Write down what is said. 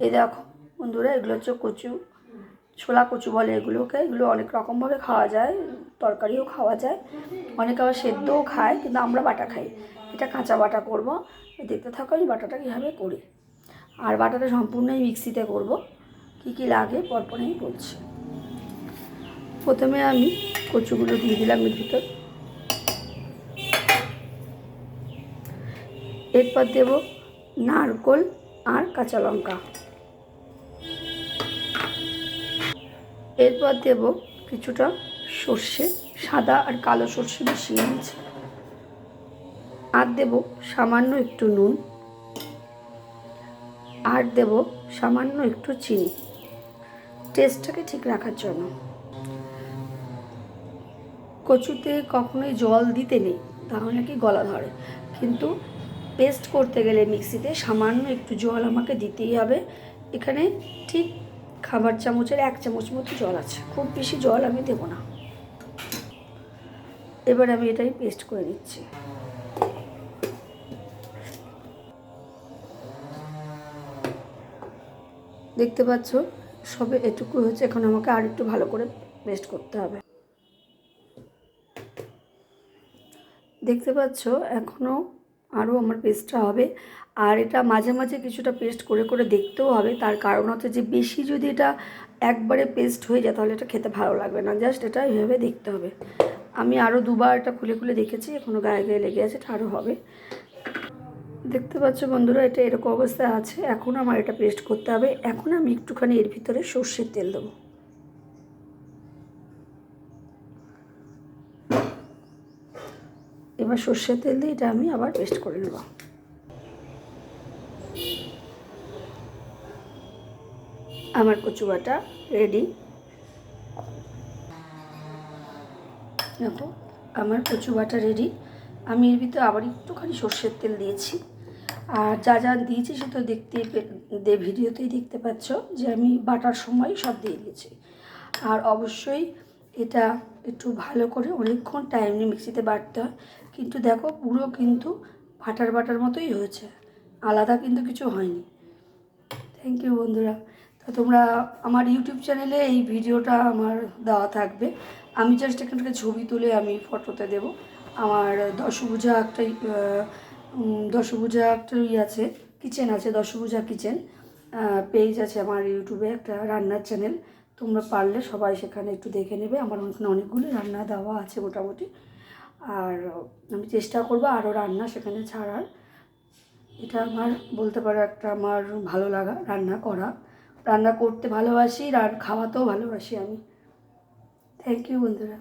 এই দেখো বন্ধুরা, এগুলো হচ্ছে কচু, ছোলা কচু বলে এগুলোকে। এগুলো অনেক রকমভাবে খাওয়া যায়, তরকারিও খাওয়া যায়, অনেকে আবার সেদ্ধও খায়, কিন্তু আমরা বাটা খাই। এটা কাঁচা বাটা করব। দেখতে থাকো এই বাটাটা কীভাবে করি। আর বাটাটা সম্পূর্ণই মিক্সিতে করব। কি কি লাগে পরপর আমি বলছি। প্রথমে আমি কচুগুলো দিয়ে দিলাম এর ভিতর। এরপর দেব নারকোল আর কাঁচা লঙ্কা। এরপর দেব কিছুটা সর্ষে, সাদা আর কালো সর্ষে মিশিয়ে নিয়েছি। আর দেব সামান্য একটু নুন, আর দেব সামান্য একটু চিনি, টেস্টটাকে ঠিক রাখার জন্য। কচুতে কখনোই জল দিতে নেই, তাহলে নাকি গলা ধরে, কিন্তু পেস্ট করতে গেলে মিক্সিতে সামান্য একটু জল আমাকে দিতেই হবে। এখানে ঠিক খাবার চামচের 1 চামচ মতো জল আছে, খুব বেশি জল আমি দেব না। এবার আমি এটাই পেস্ট করে নিচ্ছি। দেখতে পাচ্ছ সবে এটুকু হয়েছে, এখন আমাকে আর একটু ভালো করে পেস্ট করতে হবে। দেখতে পাচ্ছ এখনও আরও আমার পেস্টটা হবে। আর এটা মাঝে মাঝে কিছুটা পেস্ট করে করে দেখতেও হবে, তার কারণ হচ্ছে যে বেশি যদি এটা একবারে পেস্ট হয়ে যায় তাহলে এটা খেতে ভালো লাগবে না। জাস্ট এটা এইভাবে দেখতে হবে। আমি আরও দুবার এটা খুলে খুলে দেখেছি, এখনও গায়ে গায়ে লেগে আছে, এটা আরও হবে। দেখতে পাচ্ছ বন্ধুরা, এটা এরকম অবস্থায় আছে। এখন আমার এটা পেস্ট করতে হবে। এখন আমি একটুখানি এর ভিতরে সর্ষের তেল দেবো। এবার সর্ষের তেল দিয়ে এটা আমি আবার পেস্ট করে নেব। আমার কচু বাটা রেডি। দেখো আমার কচু বাটা রেডি। আমি এর ভিতরে আবার একটুখানি সর্ষের তেল দিয়েছি। আর যা যা দিয়েছি সে তো ভিডিওতেই দেখতে পাচ্ছ যে আমি বাটার সময় সব দিয়ে দিয়েছি। আর অবশ্যই এটা একটু ভালো করে অনেকক্ষণ টাইম নিয়ে মিক্সিতে বাটতে হয়। কিন্তু দেখো পুরো কিন্তু বাটার মতোই হয়েছে, আলাদা কিন্তু কিছু হয়নি। থ্যাংক ইউ বন্ধুরা। তো তোমরা আমার ইউটিউব চ্যানেলে এই ভিডিওটা আমার দেওয়া থাকবে। আমি জাস্ট এখান থেকে ছবি তুলে আমি ফটোতে দেব। আমার দশভুজা একটা আছে, কিচেন আছে, দশভুজা কিচেন পেজ আছে আমার ইউটিউবে, একটা রান্নার চ্যানেল। তোমরা পারলে সবাই সেখানে একটু দেখে নেবে। আমার ওখানে অনেকগুলি রান্না দেওয়া আছে মোটামুটি। আর আমি চেষ্টা করবো আরও রান্না সেখানে ছাড়ার। এটা আমার বলতে পারো একটা আমার ভালো লাগা, রান্না করতে ভালোবাসি আর খাওয়াতেও ভালোবাসি আমি। থ্যাংক ইউ বন্ধুরা।